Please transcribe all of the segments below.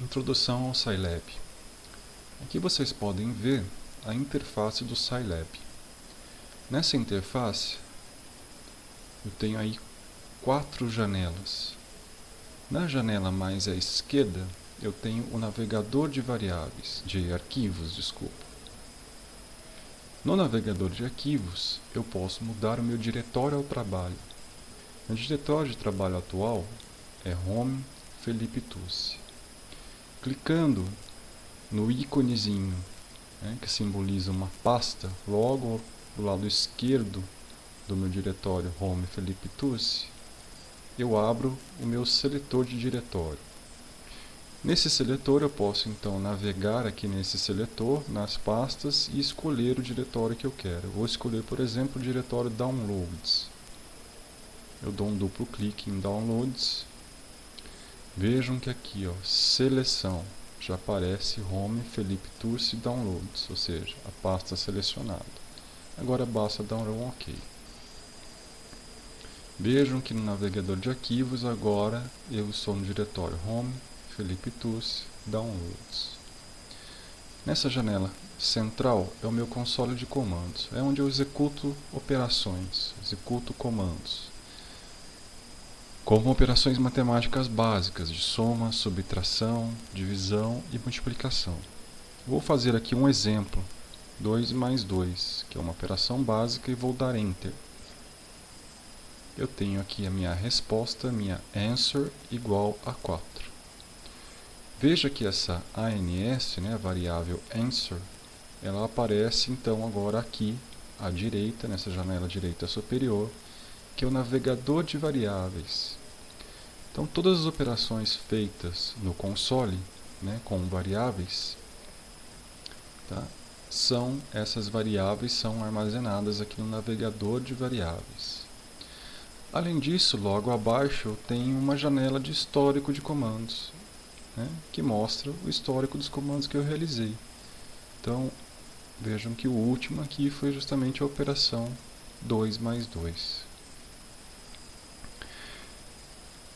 Introdução ao Scilab. Aqui vocês podem ver a interface do Scilab. Nessa interface, eu tenho aí 4 janelas. Na janela mais à esquerda, eu tenho o navegador de arquivos, desculpa. No navegador de arquivos, eu posso mudar o meu diretório ao trabalho. Meu diretório de trabalho atual é Home Felipe Tucci. Clicando no íconezinho, que simboliza uma pasta, logo do lado esquerdo do meu diretório Home Felipe Tucci, eu abro o meu seletor de diretório. Nesse seletor eu posso então navegar aqui nesse seletor, nas pastas, e escolher o diretório que eu quero. Eu vou escolher, por exemplo, o diretório Downloads. Eu dou um duplo clique em Downloads. Vejam que aqui, seleção, já aparece Home Felipe Tucci Downloads, ou seja, a pasta selecionada. Agora basta dar um OK. Vejam que no navegador de arquivos agora eu estou no diretório Home Felipe Tucci Downloads. Nessa janela central é o meu console de comandos, é onde eu executo operações, executo comandos. Como operações matemáticas básicas de soma, subtração, divisão e multiplicação. Vou fazer aqui um exemplo, 2 mais 2, que é uma operação básica, e vou dar Enter. Eu tenho aqui a minha resposta, minha answer, igual a 4. Veja que essa ANS, a variável answer, ela aparece então agora aqui à direita, nessa janela direita superior, que é o navegador de variáveis. Então, todas as operações feitas no console, com variáveis, essas variáveis são armazenadas aqui no navegador de variáveis. Além disso, logo abaixo eu tenho uma janela de histórico de comandos, que mostra o histórico dos comandos que eu realizei. Então, vejam que o último aqui foi justamente a operação 2 mais 2.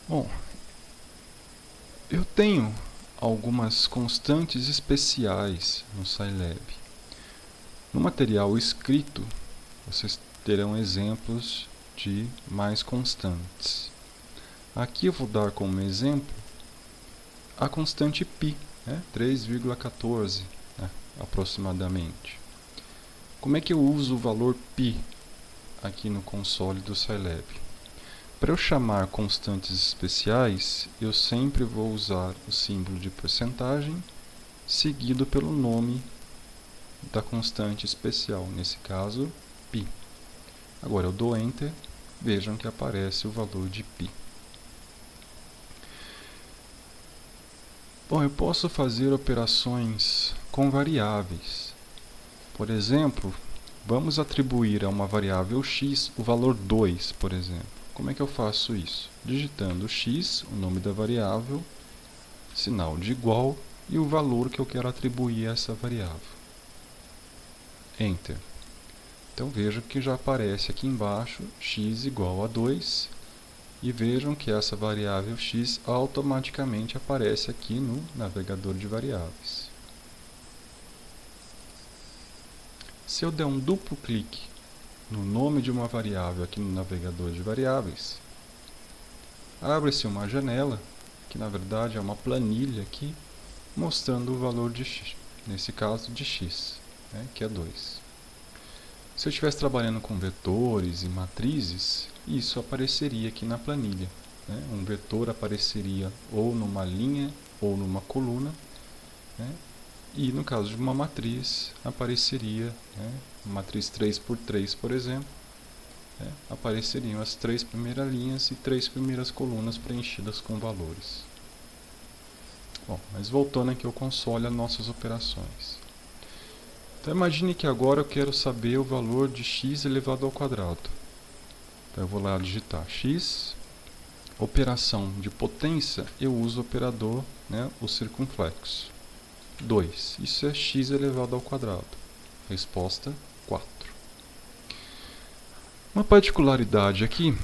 Bom, eu tenho algumas constantes especiais no Scilab. No material escrito, vocês terão exemplos de mais constantes. Aqui eu vou dar como exemplo a constante π, 3,14 aproximadamente. Como é que eu uso o valor π aqui no console do Scilab? Para eu chamar constantes especiais, eu sempre vou usar o símbolo de porcentagem seguido pelo nome da constante especial, nesse caso, π. Agora eu dou Enter, vejam que aparece o valor de π. Bom, eu posso fazer operações com variáveis. Por exemplo, vamos atribuir a uma variável x o valor 2, por exemplo. Como é que eu faço isso? Digitando x, o nome da variável, sinal de igual e o valor que eu quero atribuir a essa variável. Enter. Então vejam que já aparece aqui embaixo x igual a 2 e vejam que essa variável x automaticamente aparece aqui no navegador de variáveis. Se eu der um duplo clique no nome de uma variável aqui no navegador de variáveis, abre-se uma janela, que na verdade é uma planilha aqui, mostrando o valor de x, nesse caso de x, que é 2. Se eu estivesse trabalhando com vetores e matrizes, isso apareceria aqui na planilha. Um vetor apareceria ou numa linha ou numa coluna, e no caso de uma matriz, apareceria, matriz 3x3, por exemplo, apareceriam as 3 primeiras linhas e 3 primeiras colunas preenchidas com valores. Bom, mas voltando aqui ao console, as nossas operações. Então imagine que agora eu quero saber o valor de x elevado ao quadrado. Então eu vou lá digitar x, operação de potência, eu uso o operador, o circunflexo. 2, isso é x elevado ao quadrado. Resposta 4. Uma particularidade aqui,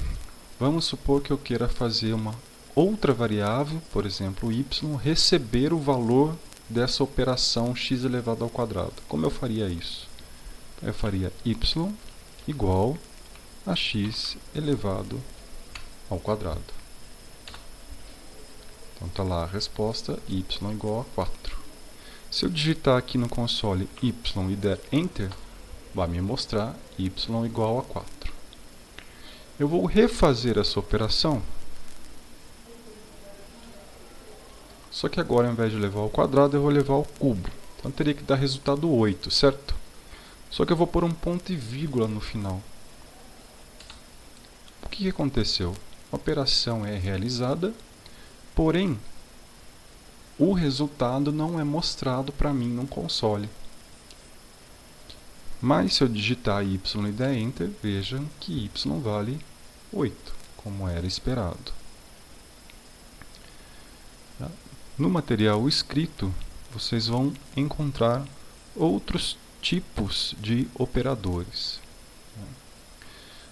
vamos supor que eu queira fazer uma outra variável, por exemplo, y, receber o valor dessa operação x elevado ao quadrado. Como eu faria isso? Eu faria y igual a x elevado ao quadrado. Então está lá a resposta, y igual a 4. Se eu digitar aqui no console y e der Enter, vai me mostrar y igual a 4. Eu vou refazer essa operação, só que agora, ao invés de levar ao quadrado, eu vou levar ao cubo. Então teria que dar resultado 8, certo? Só que eu vou pôr um ponto e vírgula no final. O que aconteceu? A operação é realizada, porém, o resultado não é mostrado para mim no console. Mas se eu digitar y e der Enter, vejam que y vale 8, como era esperado. No material escrito, vocês vão encontrar outros tipos de operadores.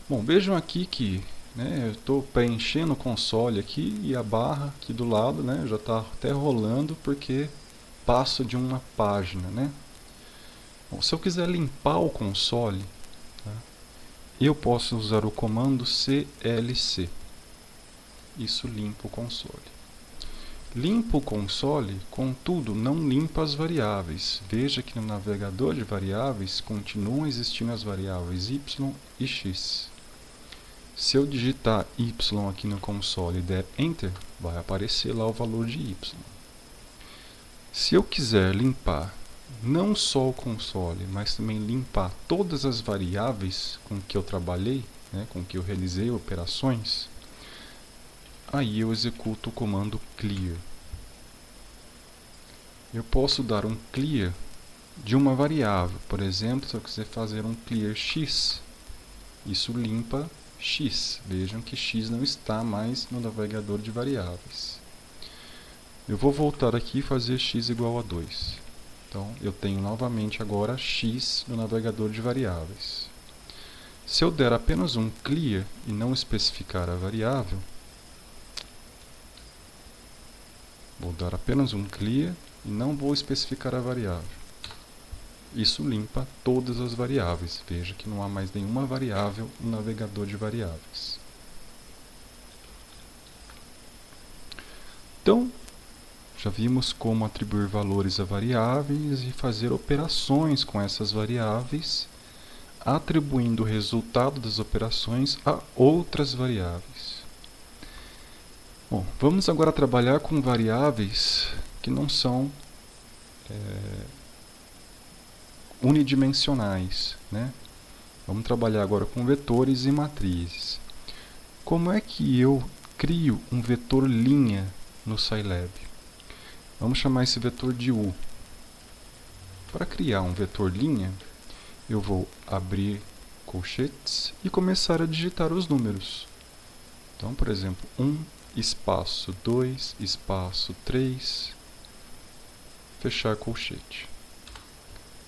Bom, vejam aqui que eu estou preenchendo o console aqui e a barra aqui do lado já está até rolando porque passo de uma página. Bom, se eu quiser limpar o console, eu posso usar o comando clc. Isso limpa o console. Limpa o console, contudo, não limpa as variáveis. Veja que no navegador de variáveis continuam existindo as variáveis y e x. Se eu digitar y aqui no console e der Enter, vai aparecer lá o valor de y. Se eu quiser limpar não só o console, mas também limpar todas as variáveis com que eu trabalhei, com que eu realizei operações, aí eu executo o comando clear. Eu posso dar um clear de uma variável. Por exemplo, se eu quiser fazer um clear x, isso limpa x. Vejam que x não está mais no navegador de variáveis. Eu vou voltar aqui e fazer x igual a 2. Então, eu tenho novamente agora x no navegador de variáveis. Se eu der apenas um clear e não especificar a variável, vou dar apenas um clear e não vou especificar a variável. Isso limpa todas as variáveis. Veja que não há mais nenhuma variável no navegador de variáveis. Então, já vimos como atribuir valores a variáveis e fazer operações com essas variáveis, atribuindo o resultado das operações a outras variáveis. Bom, vamos agora trabalhar com variáveis que não são unidimensionais. Vamos trabalhar agora com vetores e matrizes. Como é que eu crio um vetor linha no Scilab? Vamos chamar esse vetor de U. Para criar um vetor linha, eu vou abrir colchetes e começar a digitar os números. Então, por exemplo, 1, espaço 2, espaço 3, fechar colchete.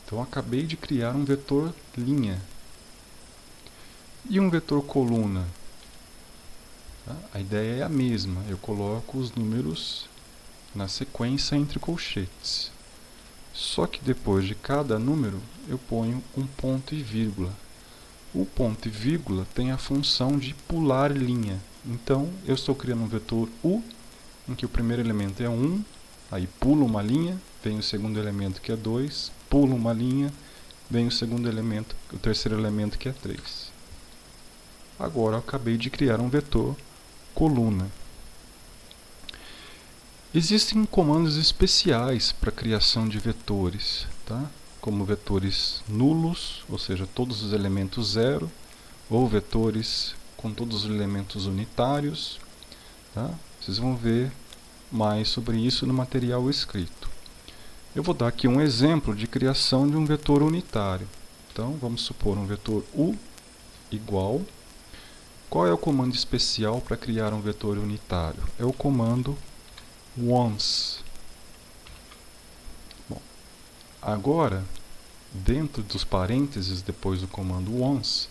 Então, acabei de criar um vetor linha. E um vetor coluna? A ideia é a mesma. Eu coloco os números na sequência entre colchetes. Só que depois de cada número, eu ponho um ponto e vírgula. O ponto e vírgula tem a função de pular linha. Então, eu estou criando um vetor U, em que o primeiro elemento é 1, aí pula uma linha, vem o segundo elemento que é 2, pula uma linha, vem o segundo elemento, o terceiro elemento que é 3. Agora eu acabei de criar um vetor coluna. Existem comandos especiais para a criação de vetores, como vetores nulos, ou seja, todos os elementos zero, ou vetores com todos os elementos unitários. Vocês vão ver mais sobre isso no material escrito. Eu vou dar aqui um exemplo de criação de um vetor unitário. Então, vamos supor um vetor U igual. Qual é o comando especial para criar um vetor unitário? É o comando once. Bom, agora, dentro dos parênteses, depois do comando once,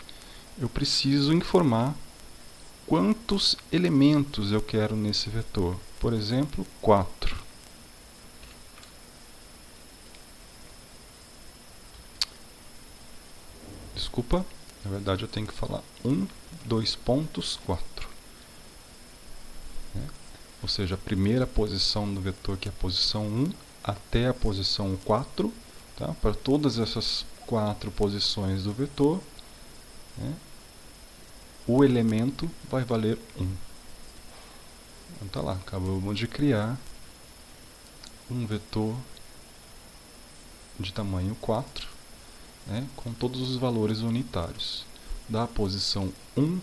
eu preciso informar quantos elementos eu quero nesse vetor. Por exemplo, 4. Desculpa, na verdade eu tenho que falar 1, 2 pontos, 4. Ou seja, a primeira posição do vetor, que é a posição 1, até a posição 4, tá? Para todas essas 4 posições do vetor, né, o elemento vai valer 1. Então tá lá, acabamos de criar um vetor de tamanho 4, né, com todos os valores unitários, da posição 1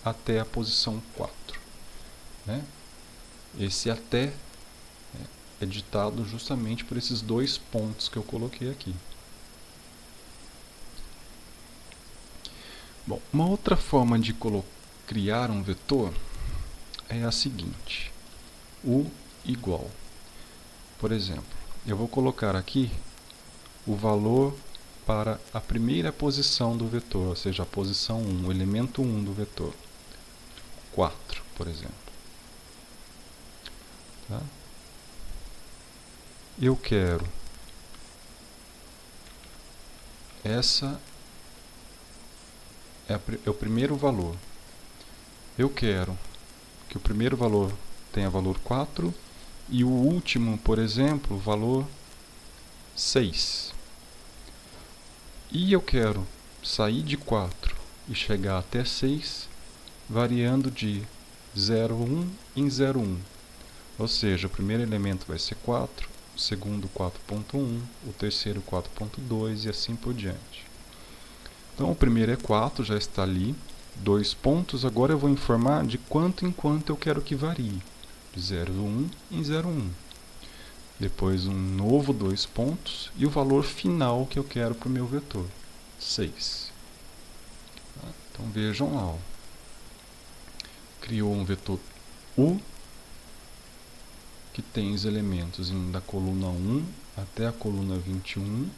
até a posição 4. Né? Esse até é ditado justamente por esses 2 pontos que eu coloquei aqui. Bom, uma outra forma de criar um vetor é a seguinte: o igual. Por exemplo, eu vou colocar aqui o valor para a primeira posição do vetor, ou seja, a posição 1, o elemento 1 do vetor. 4, por exemplo. Tá? Eu quero essa é o primeiro valor. Eu quero que o primeiro valor tenha valor 4 e o último, por exemplo, valor 6. E eu quero sair de 4 e chegar até 6 variando de 0,1 em 0,1. Ou seja, o primeiro elemento vai ser 4, o segundo 4.1, o terceiro 4.2 e assim por diante. Então o primeiro é 4, já está ali, 2 pontos. Agora eu vou informar de quanto em quanto eu quero que varie, de 0,1 em 0,1. Depois um novo 2 pontos e o valor final que eu quero para o meu vetor, 6. Tá? Então vejam lá, ó. Criou um vetor U, que tem os elementos da coluna 1 até a coluna 21,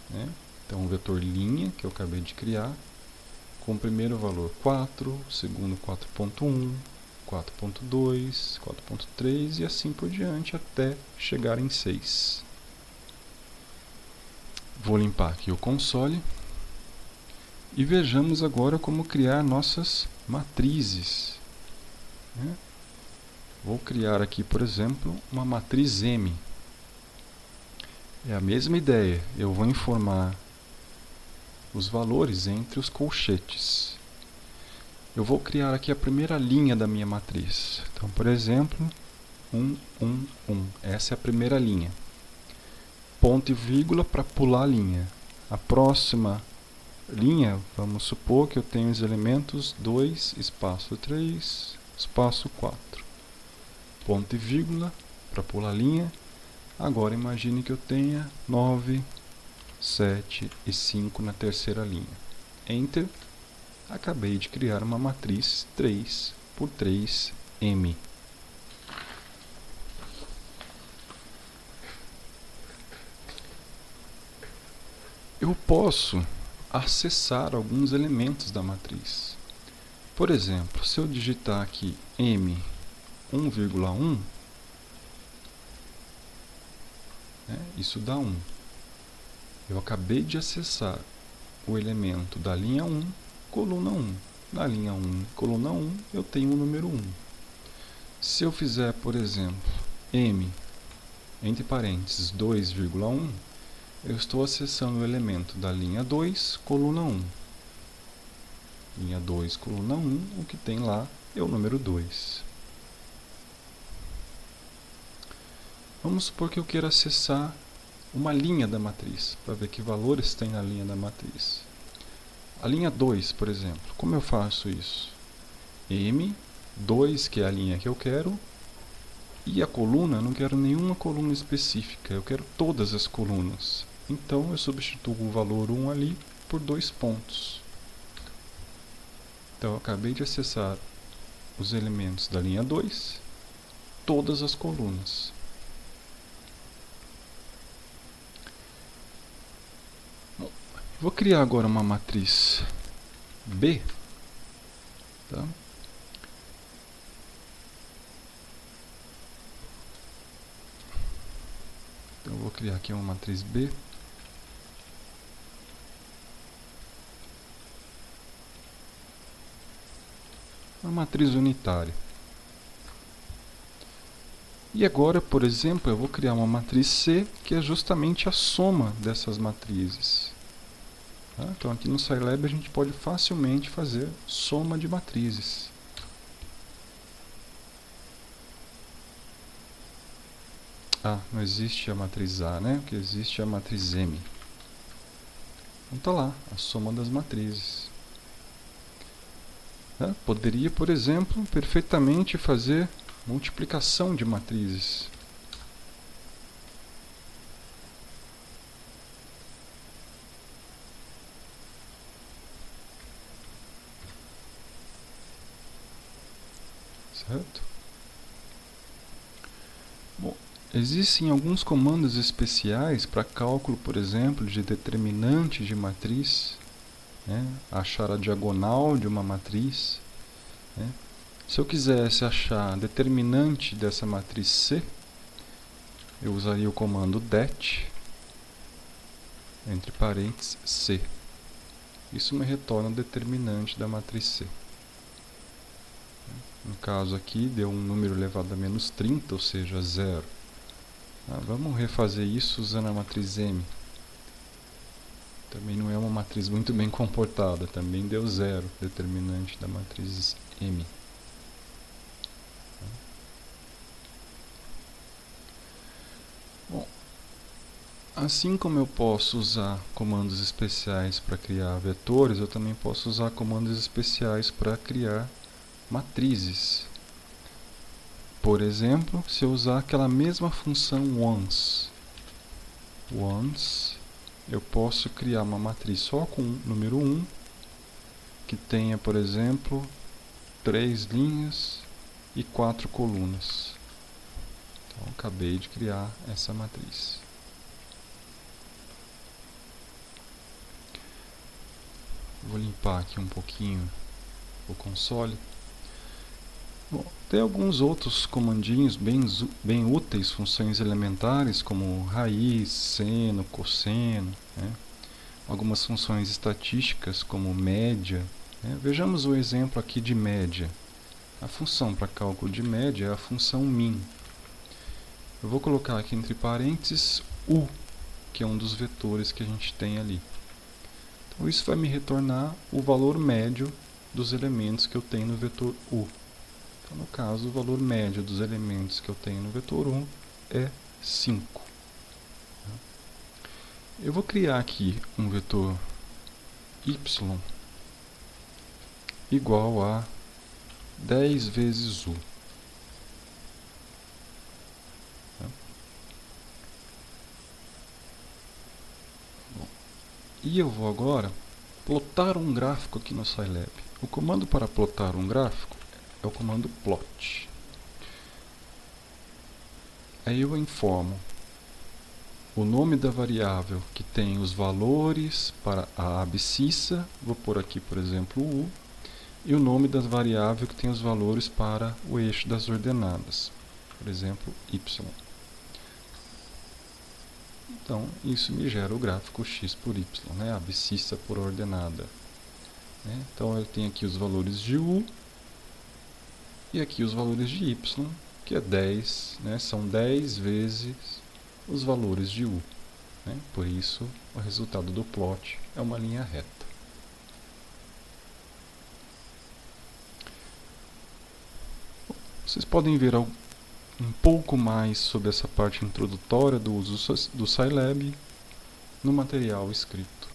né? Então, um vetor linha, que eu acabei de criar, com o primeiro valor 4, o segundo 4.1, 4.2, 4.3 e assim por diante, até chegar em 6. Vou limpar aqui o console e vejamos agora como criar nossas matrizes, né? Vou criar aqui, por exemplo, uma matriz M. É a mesma ideia, eu vou informar os valores entre os colchetes. Eu vou criar aqui a primeira linha da minha matriz. Então, por exemplo, 1, 1, 1. Essa é a primeira linha. Ponto e vírgula para pular a linha. A próxima linha, vamos supor que eu tenho os elementos 2, espaço 3, espaço 4. Ponto e vírgula para pular a linha. Agora imagine que eu tenha 9, 7 e 5 na terceira linha. Enter. Acabei de criar uma matriz 3 por 3M. Eu posso acessar alguns elementos da matriz. Por exemplo, se eu digitar aqui M 1,1, né, isso dá 1. Eu acabei de acessar o elemento da linha 1, coluna 1. Na linha 1, coluna 1, eu tenho o número 1. Se eu fizer, por exemplo, M, entre parênteses, 2,1, eu estou acessando o elemento da linha 2, coluna 1. Linha 2, coluna 1, o que tem lá é o número 2. Vamos supor que eu queira acessar uma linha da matriz, para ver que valores tem na linha da matriz. A linha 2, por exemplo, como eu faço isso? M2, que é a linha que eu quero, e a coluna, eu não quero nenhuma coluna específica, eu quero todas as colunas. Então, eu substituo o valor 1 ali por 2 pontos. Então, eu acabei de acessar os elementos da linha 2, todas as colunas. Vou criar agora uma matriz B, tá? Então eu vou criar aqui uma matriz B. Uma matriz unitária. E agora, por exemplo, eu vou criar uma matriz C, que é justamente a soma dessas matrizes. Tá? Então aqui no Scilab a gente pode facilmente fazer soma de matrizes. Ah, não existe a matriz A, né? Porque existe a matriz M. Então tá lá, a soma das matrizes. Tá? Poderia, por exemplo, perfeitamente fazer multiplicação de matrizes. Certo? Bom, existem alguns comandos especiais para cálculo, por exemplo, de determinante de matriz, né? Achar a diagonal de uma matriz, né? Se eu quisesse achar a determinante dessa matriz C, eu usaria o comando det, entre parênteses, C. Isso me retorna o determinante da matriz C. No caso aqui, deu um número elevado a menos 30, ou seja, 0. Vamos refazer isso usando a matriz M. Também não é uma matriz muito bem comportada, também deu 0, determinante da matriz M. Bom, assim como eu posso usar comandos especiais para criar vetores, eu também posso usar comandos especiais para criar matrizes. Por exemplo, se eu usar aquela mesma função once, eu posso criar uma matriz só com número 1, que tenha, por exemplo, 3 linhas e 4 colunas. Então, acabei de criar essa matriz. Vou limpar aqui um pouquinho o console. Bom, tem alguns outros comandinhos bem úteis, funções elementares, como raiz, seno, cosseno, né? Algumas funções estatísticas, como média, né? Vejamos o exemplo aqui de média. A função para cálculo de média é a função min. Eu vou colocar aqui entre parênteses u, que é um dos vetores que a gente tem ali. Então isso vai me retornar o valor médio dos elementos que eu tenho no vetor u. Então, no caso, o valor médio dos elementos que eu tenho no vetor 1 é 5. Eu vou criar aqui um vetor y igual a 10 vezes u. E eu vou agora plotar um gráfico aqui no Scilab. O comando para plotar um gráfico é o comando plot. Aí eu informo o nome da variável que tem os valores para a abscissa, vou pôr aqui, por exemplo, u, e o nome da variável que tem os valores para o eixo das ordenadas, por exemplo, y. Então, isso me gera o gráfico x por y, né? Abscissa por ordenada. Né? Então, eu tenho aqui os valores de u, e aqui os valores de y, que é 10, né? São 10 vezes os valores de u. Né? Por isso, o resultado do plot é uma linha reta. Vocês podem ver um pouco mais sobre essa parte introdutória do uso do Scilab no material escrito.